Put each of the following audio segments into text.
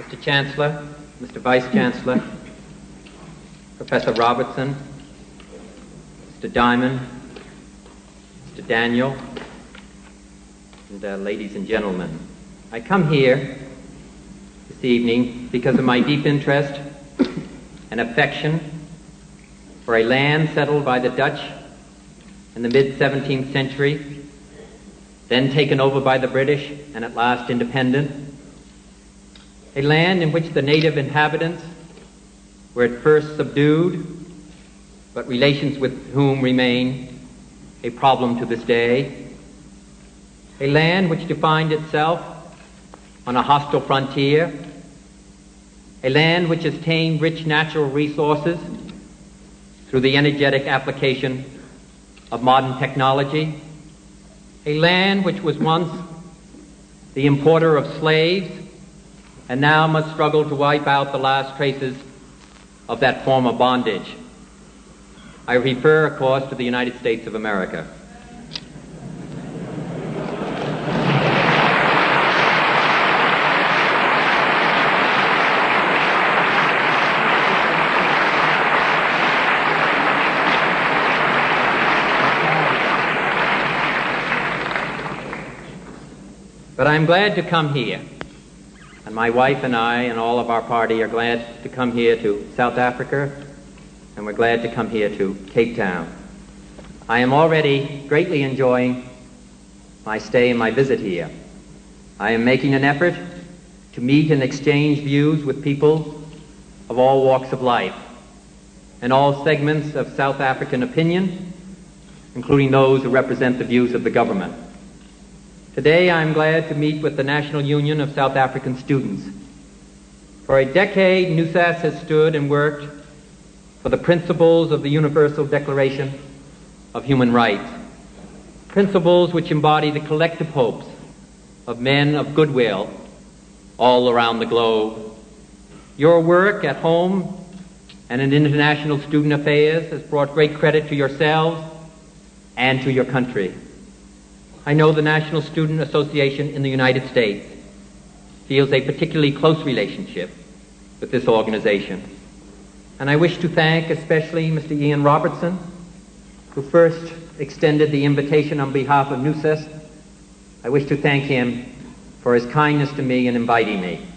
Mr. Chancellor, Mr. Vice Chancellor, Professor Robertson, Mr. Diamond, Mr. Daniel, and ladies and gentlemen. I come here this evening because of my deep interest and affection for a land settled by the Dutch in the mid-17th century, then taken over by the British and at last independent. A land in which the native inhabitants were at first subdued, but relations with whom remain a problem to this day. A land which defined itself on a hostile frontier. A land which has tamed rich natural resources through the energetic application of modern technology. A land which was once the importer of slaves and now must struggle to wipe out the last traces of that form of bondage. I refer, of course, to the United States of America. But I'm glad to come here, and my wife and I and all of our party are glad to come here to South Africa, and we're glad to come here to Capetown. I am already greatly enjoying my stay and my visit here. I am making an effort to meet and exchange views with people of all walks of life and all segments of South African opinion, including those who represent the views of the government. Today, I'm glad to meet with the National Union of South African Students. For a decade, NUSAS has stood and worked for the principles of the Universal Declaration of Human Rights, principles which embody the collective hopes of men of goodwill all around the globe. Your work at home and in international student affairs has brought great credit to yourselves and to your country. I know the National Student Association in the United States feels a particularly close relationship with this organization. And I wish to thank especially Mr. Ian Robertson, who first extended the invitation on behalf of NUSAS. I wish to thank him for his kindness to me in inviting me.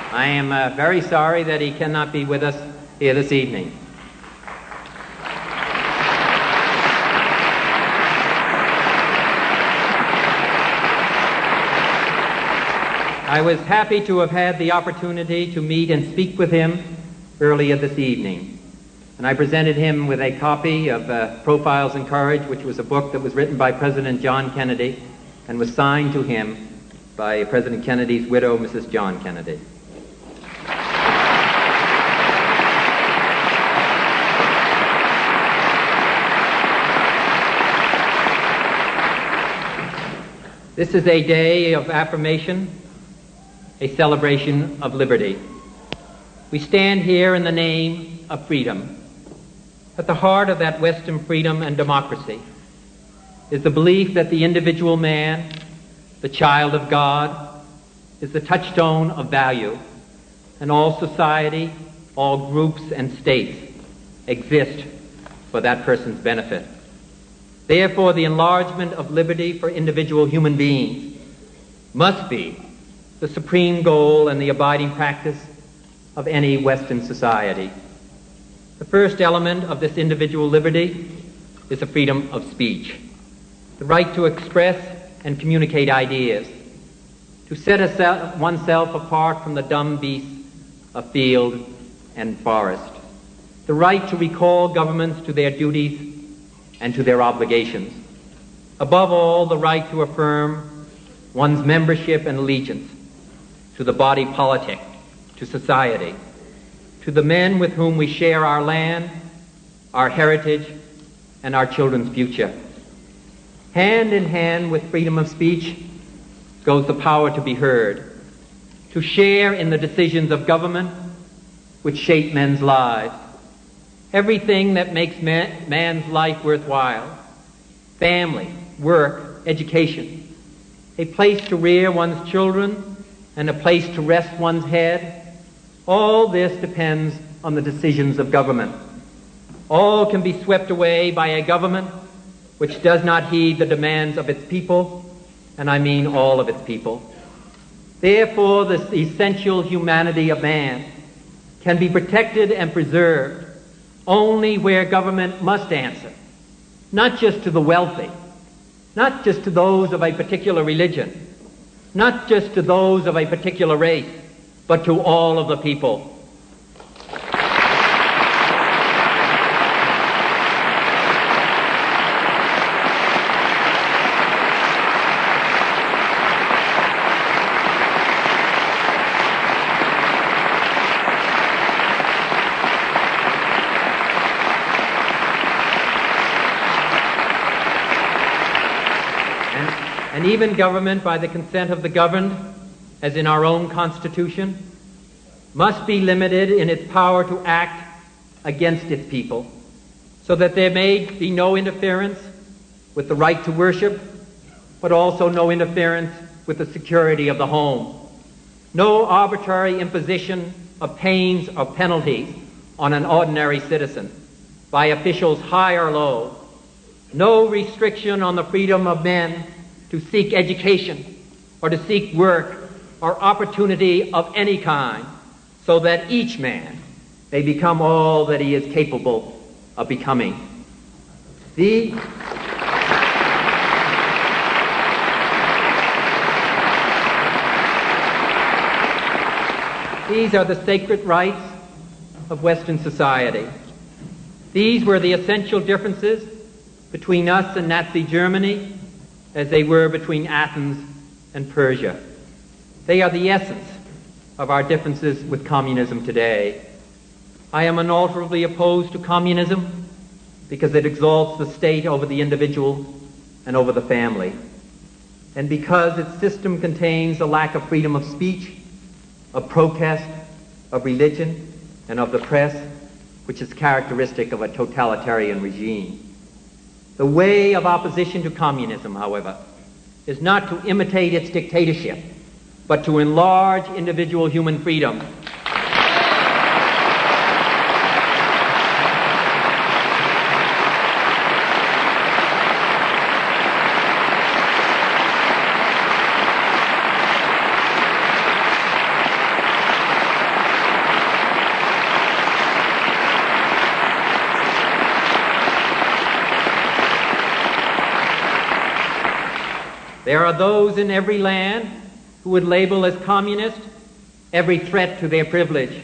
I am very sorry that he cannot be with us here this evening. I was happy to have had the opportunity to meet and speak with him earlier this evening. And I presented him with a copy of Profiles in Courage, which was a book that was written by President John Kennedy and was signed to him by President Kennedy's widow, Mrs. John Kennedy. This is a day of affirmation, a celebration of liberty. We stand here in the name of freedom. At the heart of that Western freedom and democracy is the belief that the individual man, the child of God, is the touchstone of value, and all society, all groups and states exist for that person's benefit. Therefore, the enlargement of liberty for individual human beings must be the supreme goal and the abiding practice of any Western society. The first element of this individual liberty is the freedom of speech, the right to express and communicate ideas, to set oneself apart from the dumb beasts of field and forest, the right to recall governments to their duties and to their obligations. Above all, the right to affirm one's membership and allegiance to the body politic, to society, to the men with whom we share our land, our heritage, and our children's future. Hand in hand with freedom of speech goes the power to be heard, to share in the decisions of government which shape men's lives. Everything that makes man's life worthwhile: family, work, education, a place to rear one's children, and a place to rest one's head. All this depends on the decisions of government. All can be swept away by a government which does not heed the demands of its people, and I mean all of its people. Therefore, this essential humanity of man can be protected and preserved only where government must answer, not just to the wealthy, not just to those of a particular religion, not just to those of a particular race, but to all of the people. And even government, by the consent of the governed, as in our own Constitution, must be limited in its power to act against its people, so that there may be no interference with the right to worship, but also no interference with the security of the home. No arbitrary imposition of pains or penalties on an ordinary citizen by officials high or low. No restriction on the freedom of men to seek education or to seek work or opportunity of any kind, so that each man may become all that he is capable of becoming. These are the sacred rights of Western society. These were the essential differences between us and Nazi Germany, as they were between Athens and Persia. They are the essence of our differences with communism today. I am unalterably opposed to communism because it exalts the state over the individual and over the family, and because its system contains a lack of freedom of speech, of protest, of religion, and of the press, which is characteristic of a totalitarian regime. The way of opposition to communism, however, is not to imitate its dictatorship, but to enlarge individual human freedom. There are those in every land who would label as communist every threat to their privilege.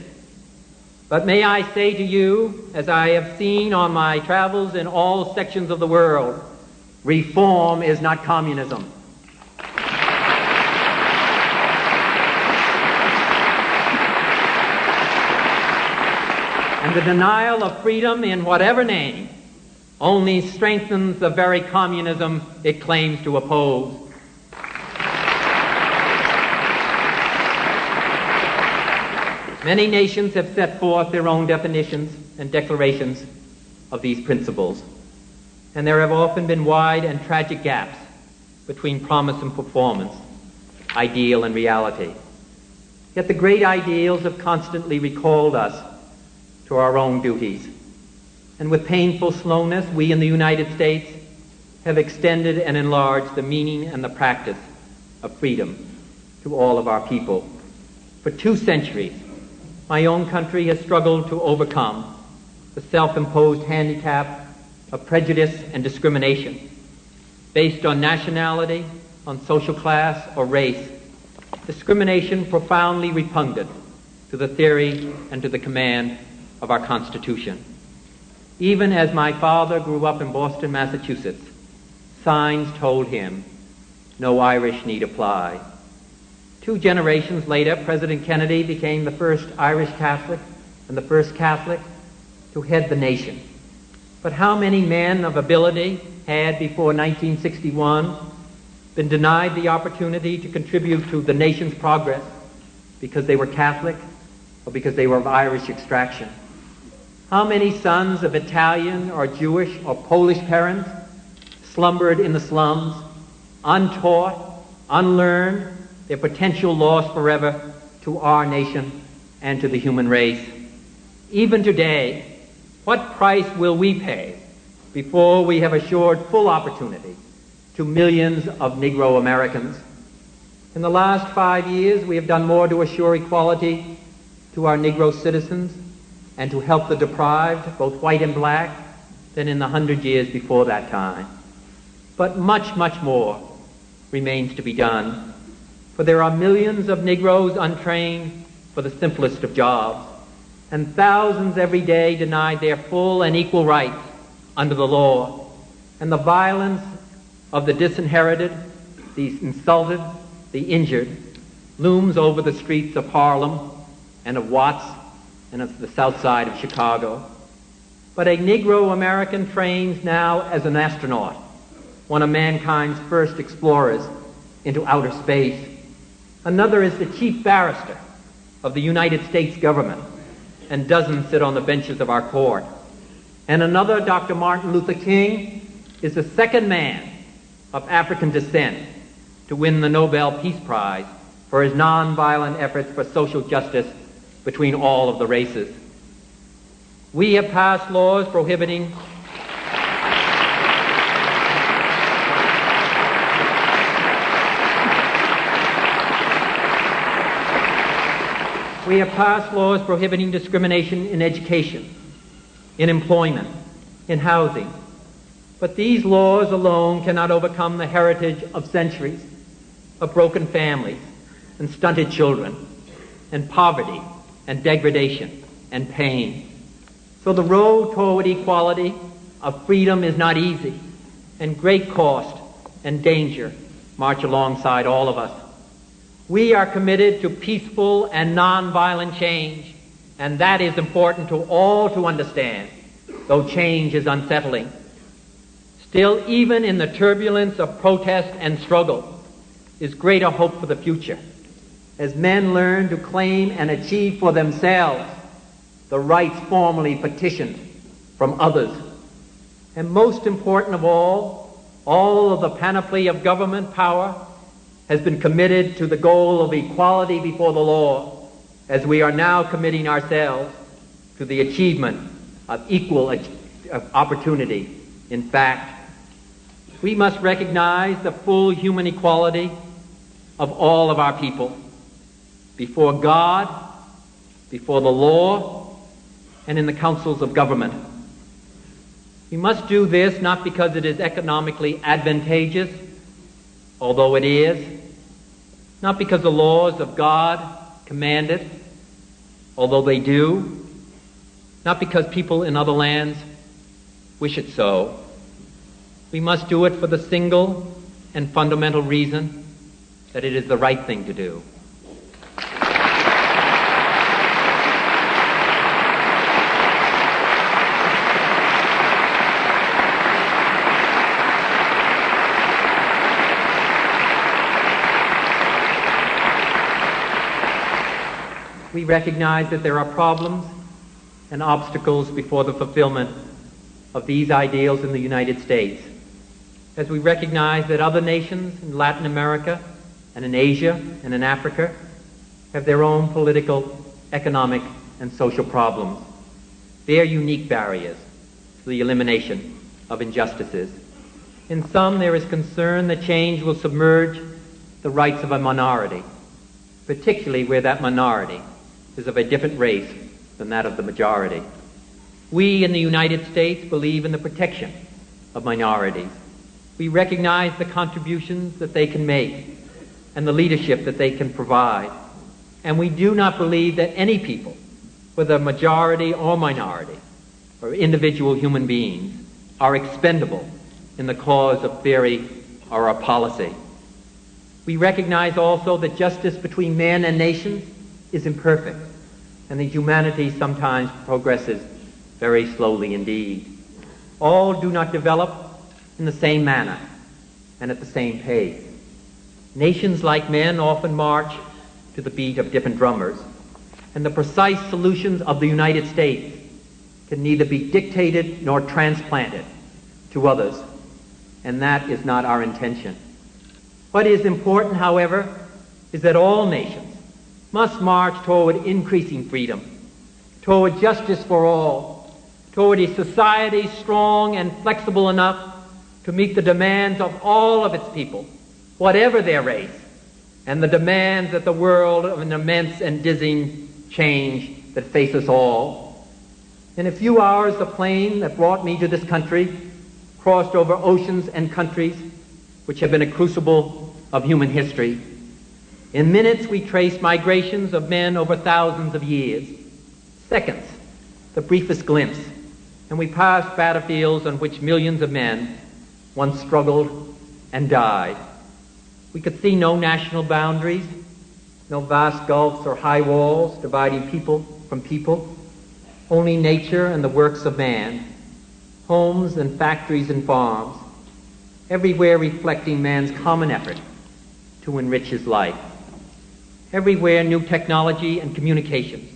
But may I say to you, as I have seen on my travels in all sections of the world, reform is not communism. And the denial of freedom in whatever name only strengthens the very communism it claims to oppose. Many nations have set forth their own definitions and declarations of these principles, and there have often been wide and tragic gaps between promise and performance, ideal and reality. Yet the great ideals have constantly recalled us to our own duties, and with painful slowness, we in the United States have extended and enlarged the meaning and the practice of freedom to all of our people. For 2 centuries, my own country has struggled to overcome the self-imposed handicap of prejudice and discrimination based on nationality, on social class, or race, discrimination profoundly repugnant to the theory and to the command of our Constitution. Even as my father grew up in Boston, Massachusetts, signs told him no Irish need apply. 2 generations later, President Kennedy became the first Irish Catholic and the first Catholic to head the nation. But how many men of ability had, before 1961, been denied the opportunity to contribute to the nation's progress because they were Catholic or because they were of Irish extraction? How many sons of Italian or Jewish or Polish parents slumbered in the slums, untaught, unlearned, their potential lost forever to our nation and to the human race? Even today, what price will we pay before we have assured full opportunity to millions of Negro Americans? In the last 5 years, we have done more to assure equality to our Negro citizens and to help the deprived, both white and black, than in the 100 years before that time. But much, much more remains to be done, for there are millions of Negroes untrained for the simplest of jobs, and thousands every day denied their full and equal rights under the law. And the violence of the disinherited, the insulted, the injured, looms over the streets of Harlem and of Watts and of the south side of Chicago. But a Negro American trains now as an astronaut, one of mankind's first explorers into outer space. Another is the chief barrister of the United States government, and dozens sit on the benches of our court. And another, Dr. Martin Luther King, is the second man of African descent to win the Nobel Peace Prize for his nonviolent efforts for social justice between all of the races. We have passed laws prohibiting discrimination in education, in employment, in housing. But these laws alone cannot overcome the heritage of centuries of broken families and stunted children and poverty and degradation and pain. So the road toward equality of freedom is not easy, and great cost and danger march alongside all of us. We are committed to peaceful and nonviolent change, and that is important to all to understand, though change is unsettling. Still, even in the turbulence of protest and struggle, is greater hope for the future, as men learn to claim and achieve for themselves the rights formerly petitioned from others. And most important of all of the panoply of government power has been committed to the goal of equality before the law, as we are now committing ourselves to the achievement of equal opportunity. In fact, we must recognize the full human equality of all of our people before God, before the law, and in the councils of government. We must do this not because it is economically advantageous, although it is, not because the laws of God command it, although they do, not because people in other lands wish it so. We must do it for the single and fundamental reason that it is the right thing to do. We recognize that there are problems and obstacles before the fulfillment of these ideals in the United States, as we recognize that other nations in Latin America and in Asia and in Africa have their own political, economic, and social problems, their unique barriers to the elimination of injustices. In some, there is concern that change will submerge the rights of a minority, particularly where that minority is of a different race than that of the majority. We in the United States believe in the protection of minorities. We recognize the contributions that they can make and the leadership that they can provide. And we do not believe that any people, whether majority or minority, or individual human beings, are expendable in the cause of theory or of policy. We recognize also that justice between men and nations is imperfect, and that humanity sometimes progresses very slowly indeed. All do not develop in the same manner and at the same pace. Nations, like men, often march to the beat of different drummers, and the precise solutions of the United States can neither be dictated nor transplanted to others, and that is not our intention. What is important, however, is that all nations must march toward increasing freedom, toward justice for all, toward a society strong and flexible enough to meet the demands of all of its people, whatever their race, and the demands of the world of an immense and dizzying change that faces all. In a few hours, the plane that brought me to this country crossed over oceans and countries which have been a crucible of human history. In minutes, we traced migrations of men over thousands of years. Seconds, the briefest glimpse, and we passed battlefields on which millions of men once struggled and died. We could see no national boundaries, no vast gulfs or high walls dividing people from people, only nature and the works of man, homes and factories and farms, everywhere reflecting man's common effort to enrich his life. Everywhere new technology and communications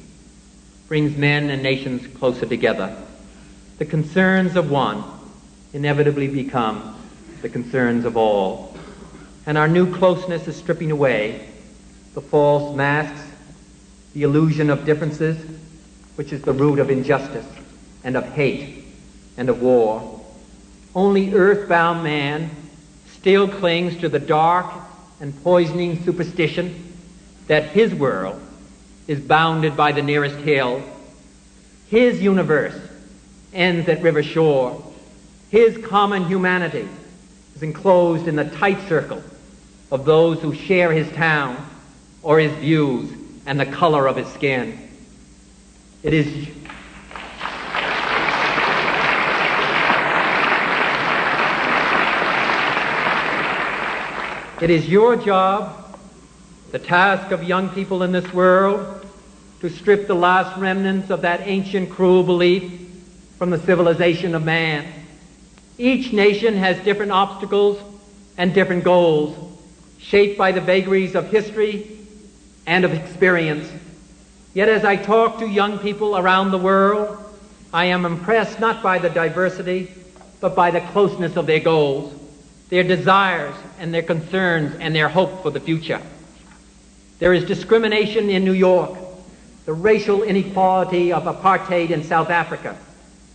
brings men and nations closer together. The concerns of one inevitably become the concerns of all. And our new closeness is stripping away the false masks, the illusion of differences, which is the root of injustice and of hate and of war. Only earthbound man still clings to the dark and poisoning superstition that his world is bounded by the nearest hill. His universe ends at river shore. His common humanity is enclosed in the tight circle of those who share his town or his views and the color of his skin. It is your job, the task of young people in this world, to strip the last remnants of that ancient cruel belief from the civilization of man. Each nation has different obstacles and different goals, shaped by the vagaries of history and of experience. Yet as I talk to young people around the world, I am impressed not by the diversity, but by the closeness of their goals, their desires and their concerns and their hope for the future. There is discrimination in New York, the racial inequality of apartheid in South Africa,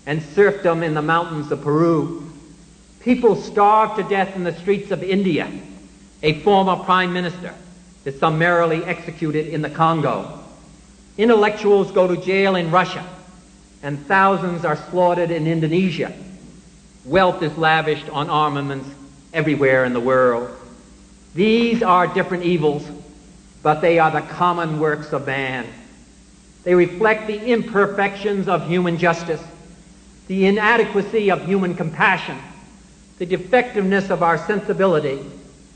and serfdom in the mountains of Peru. People starve to death in the streets of India. A former prime minister is summarily executed in the Congo. Intellectuals go to jail in Russia, and thousands are slaughtered in Indonesia. Wealth is lavished on armaments everywhere in the world. These are different evils, but they are the common works of man. They reflect the imperfections of human justice, the inadequacy of human compassion, the defectiveness of our sensibility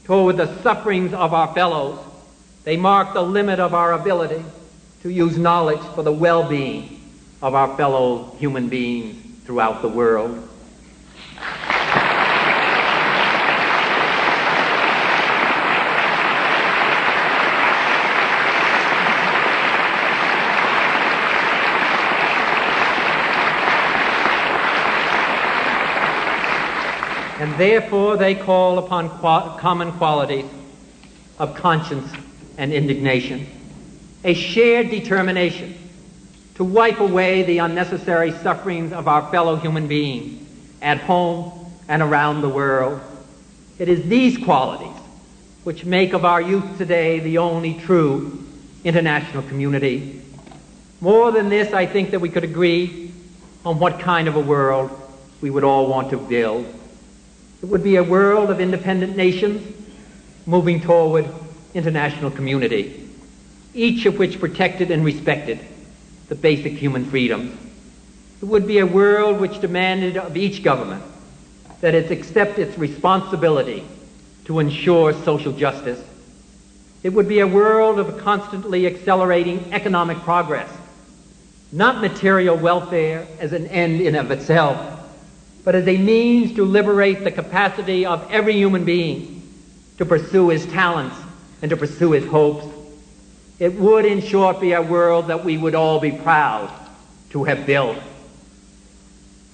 toward the sufferings of our fellows. They mark the limit of our ability to use knowledge for the well-being of our fellow human beings throughout the world. And therefore they call upon common qualities of conscience and indignation, a shared determination to wipe away the unnecessary sufferings of our fellow human beings at home and around the world. It is these qualities which make of our youth today the only true international community. More than this, I think that we could agree on what kind of a world we would all want to build. It would be a world of independent nations moving toward international community, each of which protected and respected the basic human freedoms. It would be a world which demanded of each government that it accept its responsibility to ensure social justice. It would be a world of constantly accelerating economic progress, not material welfare as an end in of itself, but as a means to liberate the capacity of every human being to pursue his talents, and to pursue his hopes. It would, in short, be a world that we would all be proud to have built.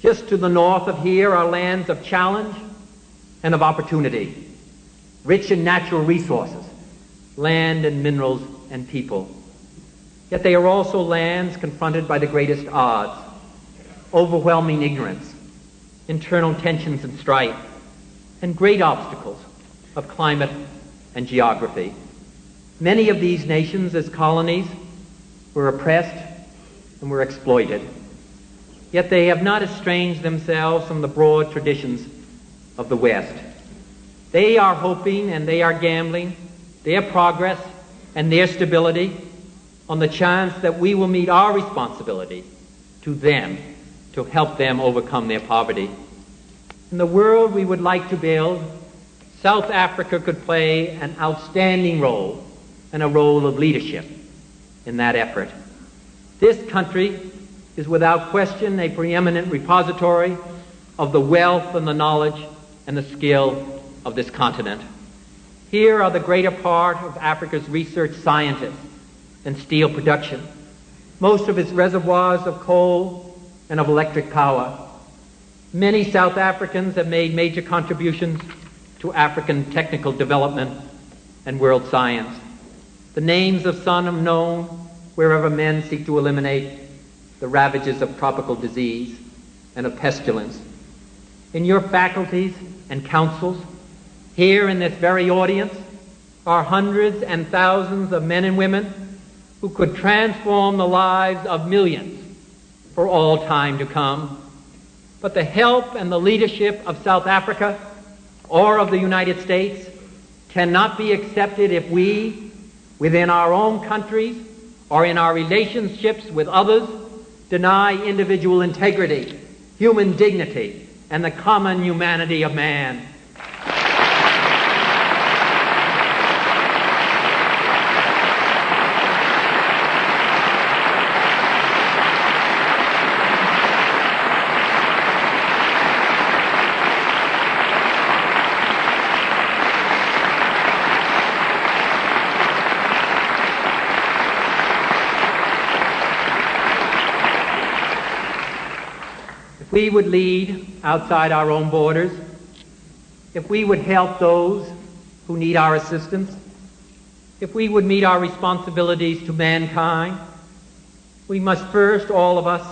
Just to the north of here are lands of challenge and of opportunity, rich in natural resources, land and minerals and people. Yet they are also lands confronted by the greatest odds, overwhelming ignorance, internal tensions and strife, and great obstacles of climate and geography. Many of these nations, as colonies, were oppressed and were exploited. Yet they have not estranged themselves from the broad traditions of the West. They are hoping and they are gambling their progress and their stability on the chance that we will meet our responsibility to them to help them overcome their poverty. In the world we would like to build, South Africa could play an outstanding role and a role of leadership in that effort. This country is without question a preeminent repository of the wealth and the knowledge and the skill of this continent. Here are the greater part of Africa's research scientists and steel production, most of its reservoirs of coal and of electric power. Many South Africans have made major contributions to African technical development and world science. The names of some are known wherever men seek to eliminate the ravages of tropical disease and of pestilence. In your faculties and councils, here in this very audience, are hundreds and thousands of men and women who could transform the lives of millions for all time to come. But the help and the leadership of South Africa or of the United States cannot be accepted if we, within our own countries or in our relationships with others, deny individual integrity, human dignity, and the common humanity of man. If we would lead outside our own borders, if we would help those who need our assistance, if we would meet our responsibilities to mankind, we must first, all of us,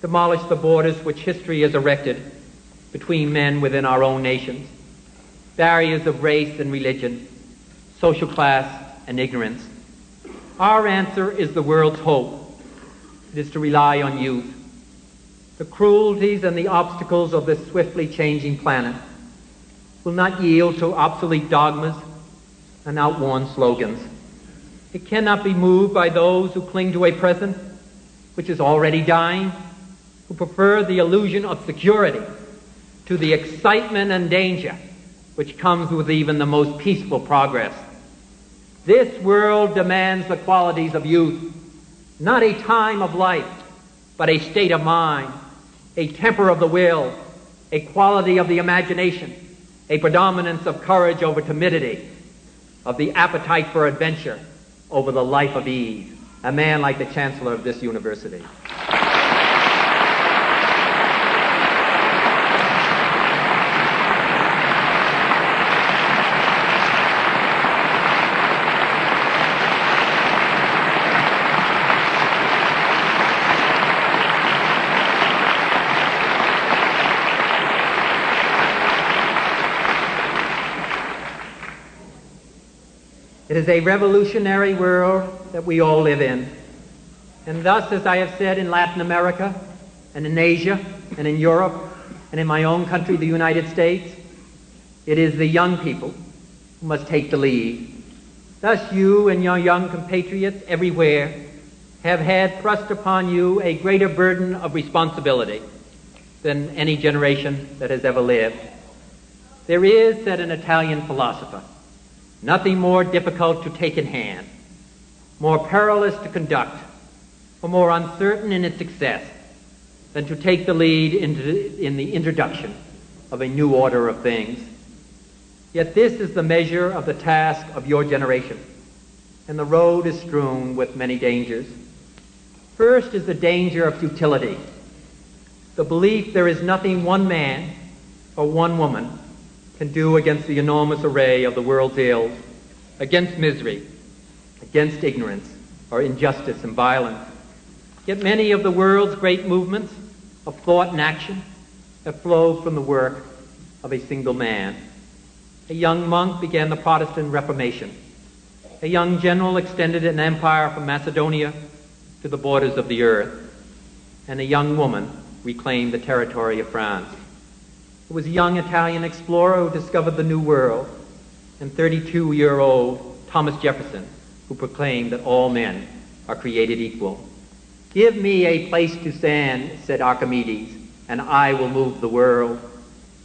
demolish the borders which history has erected between men within our own nations, barriers of race and religion, social class and ignorance. Our answer is the world's hope. It is to rely on youth. The cruelties and the obstacles of this swiftly changing planet will not yield to obsolete dogmas and outworn slogans. It cannot be moved by those who cling to a present which is already dying, who prefer the illusion of security to the excitement and danger which comes with even the most peaceful progress. This world demands the qualities of youth, not a time of life, but a state of mind, a temper of the will, a quality of the imagination, a predominance of courage over timidity, of the appetite for adventure over the life of ease. A man like the Chancellor of this university. It is a revolutionary world that we all live in. And thus, as I have said, in Latin America and in Asia and in Europe and in my own country, the United States, it is the young people who must take the lead. Thus you and your young compatriots everywhere have had thrust upon you a greater burden of responsibility than any generation that has ever lived. There is, said an Italian philosopher, nothing more difficult to take in hand, more perilous to conduct, or more uncertain in its success than to take the lead in the introduction of a new order of things. Yet this is the measure of the task of your generation, and the road is strewn with many dangers. First is the danger of futility, the belief there is nothing one man or one woman can do against the enormous array of the world's ills, against misery, against ignorance, or injustice and violence. Yet many of the world's great movements of thought and action have flowed from the work of a single man. A young monk began the Protestant Reformation. A young general extended an empire from Macedonia to the borders of the earth. And a young woman reclaimed the territory of France. It was a young Italian explorer who discovered the New World, and 32-year-old Thomas Jefferson, who proclaimed that all men are created equal. "Give me a place to stand," said Archimedes, "and I will move the world."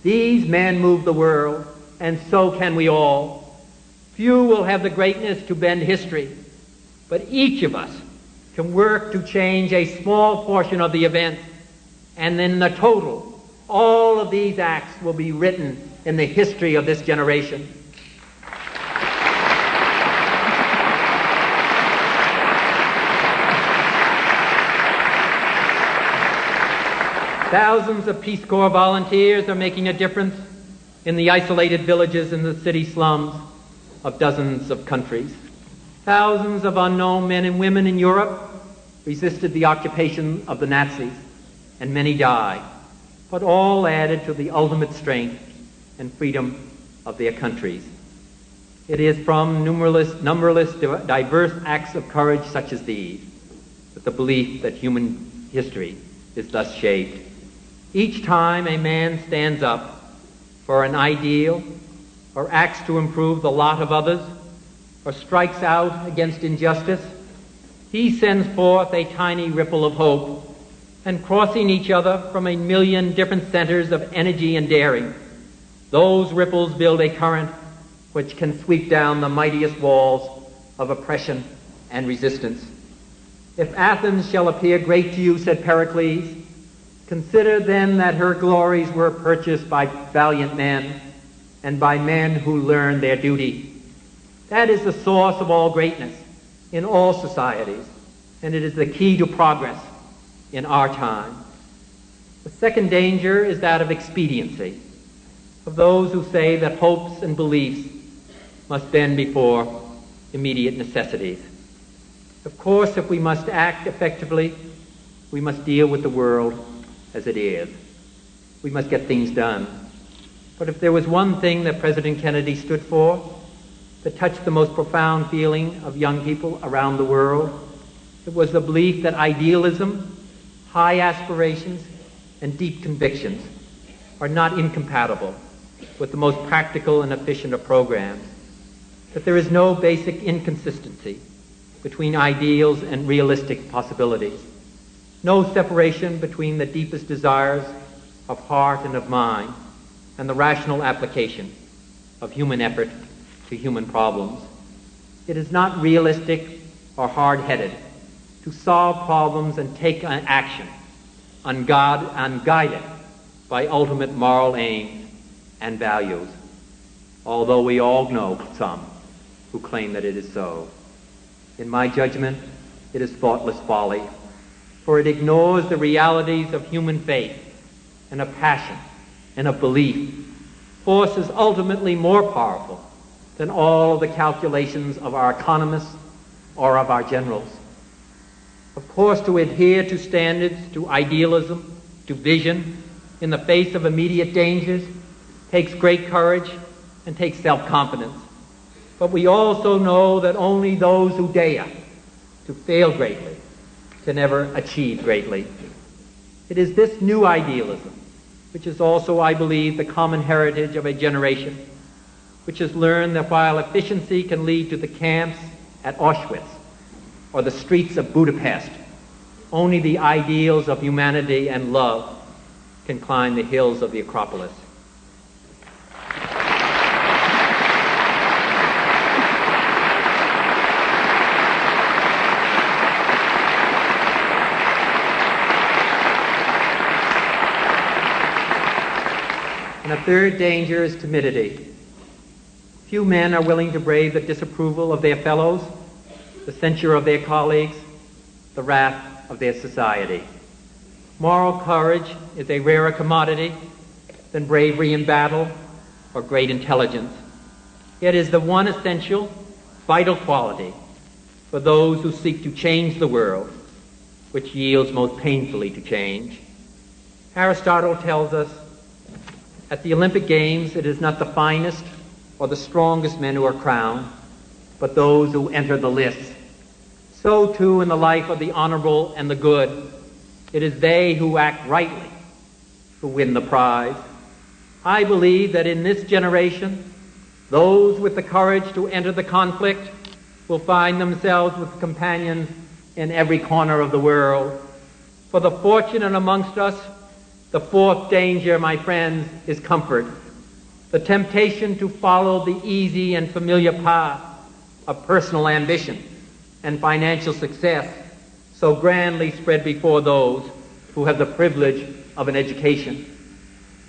These men move the world, and so can we all. Few will have the greatness to bend history, but each of us can work to change a small portion of the events, and in the total, all of these acts will be written in the history of this generation. Thousands of Peace Corps volunteers are making a difference in the isolated villages and the city slums of dozens of countries. Thousands of unknown men and women in Europe resisted the occupation of the Nazis, and many died, but all added to the ultimate strength and freedom of their countries. It is from numberless diverse acts of courage such as these that the belief that human history is thus shaped. Each time a man stands up for an ideal, or acts to improve the lot of others, or strikes out against injustice, he sends forth a tiny ripple of hope, and crossing each other from a million different centers of energy and daring, those ripples build a current which can sweep down the mightiest walls of oppression and resistance. "If Athens shall appear great to you," said Pericles, "consider then that her glories were purchased by valiant men, and by men who learned their duty." That is the source of all greatness in all societies, and it is the key to progress in our time. The second danger is that of expediency, of those who say that hopes and beliefs must bend before immediate necessities. Of course, if we must act effectively, we must deal with the world as it is. We must get things done. But if there was one thing that President Kennedy stood for that touched the most profound feeling of young people around the world, it was the belief that idealism, high aspirations, and deep convictions are not incompatible with the most practical and efficient of programs, that there is no basic inconsistency between ideals and realistic possibilities, no separation between the deepest desires of heart and of mind and the rational application of human effort to human problems. It is not realistic or hard-headed to solve problems and take action unguided by ultimate moral aims and values, although we all know some who claim that it is so. In my judgment, it is thoughtless folly, for it ignores the realities of human faith and of passion and of belief, forces ultimately more powerful than all of the calculations of our economists or of our generals. Of course, to adhere to standards, to idealism, to vision, in the face of immediate dangers, takes great courage and takes self-confidence. But we also know that only those who dare to fail greatly can ever achieve greatly. It is this new idealism, which is also, I believe, the common heritage of a generation, which has learned that while efficiency can lead to the camps at Auschwitz or the streets of Budapest, only the ideals of humanity and love can climb the hills of the Acropolis. And a third danger is timidity, Few men are willing to brave the disapproval of their fellows, the censure of their colleagues, the wrath of their society. Moral courage is a rarer commodity than bravery in battle or great intelligence. It is the one essential, vital quality for those who seek to change the world, which yields most painfully to change. Aristotle tells us, at the Olympic Games, it is not the finest or the strongest men who are crowned, but those who enter the lists. So too in the life of the honorable and the good, it is they who act rightly who win the prize. I believe that in this generation, those with the courage to enter the conflict will find themselves with companions in every corner of the world. For the fortunate amongst us, the fourth danger, my friends, is comfort. The temptation to follow the easy and familiar path of personal ambition and financial success so grandly spread before those who have the privilege of an education.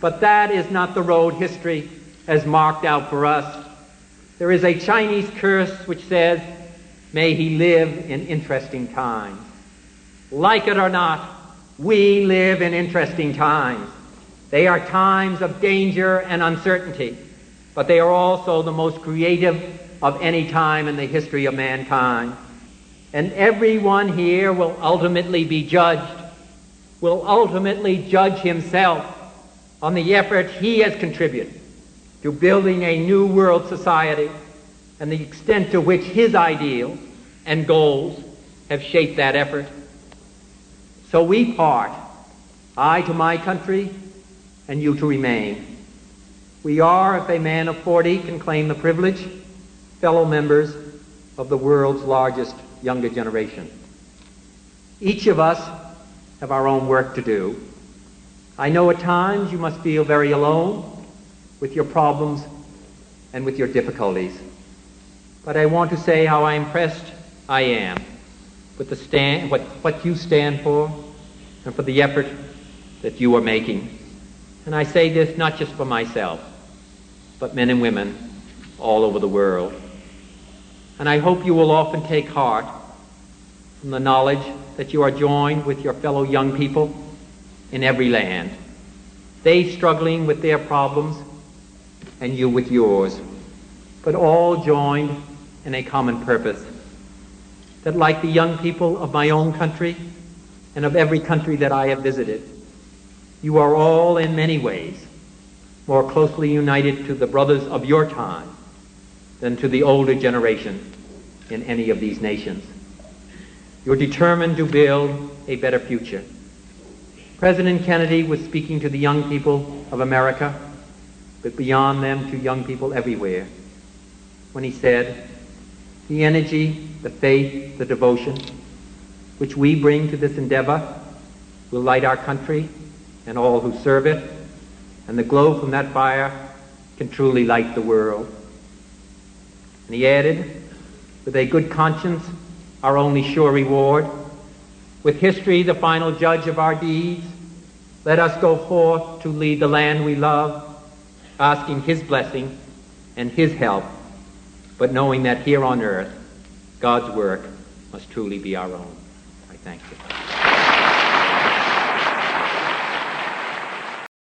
But that is not the road history has marked out for us. There is a Chinese curse which says, "May he live in interesting times." Like it or not, we live in interesting times. They are times of danger and uncertainty, but they are also the most creative of any time in the history of mankind. And everyone here will ultimately be judged, will ultimately judge himself on the effort he has contributed to building a new world society and the extent to which his ideals and goals have shaped that effort. So we part, I to my country and you to remain. We are, if a man of 40 can claim the privilege, fellow members of the world's largest younger generation. Each of us have our own work to do. I know at times you must feel very alone with your problems and with your difficulties. But I want to say how impressed I am with what you stand for and for the effort that you are making. And I say this not just for myself, but men and women all over the world. And I hope you will often take heart from the knowledge that you are joined with your fellow young people in every land, they struggling with their problems and you with yours, but all joined in a common purpose, that like the young people of my own country and of every country that I have visited, you are all in many ways more closely united to the brothers of your time than to the older generation in any of these nations. You're determined to build a better future. President Kennedy was speaking to the young people of America, but beyond them to young people everywhere, when he said, the energy, the faith, the devotion which we bring to this endeavor will light our country and all who serve it, and the glow from that fire can truly light the world. And he added, with a good conscience, our only sure reward, with history the final judge of our deeds, let us go forth to lead the land we love, asking his blessing and his help, but knowing that here on earth, God's work must truly be our own. I thank you.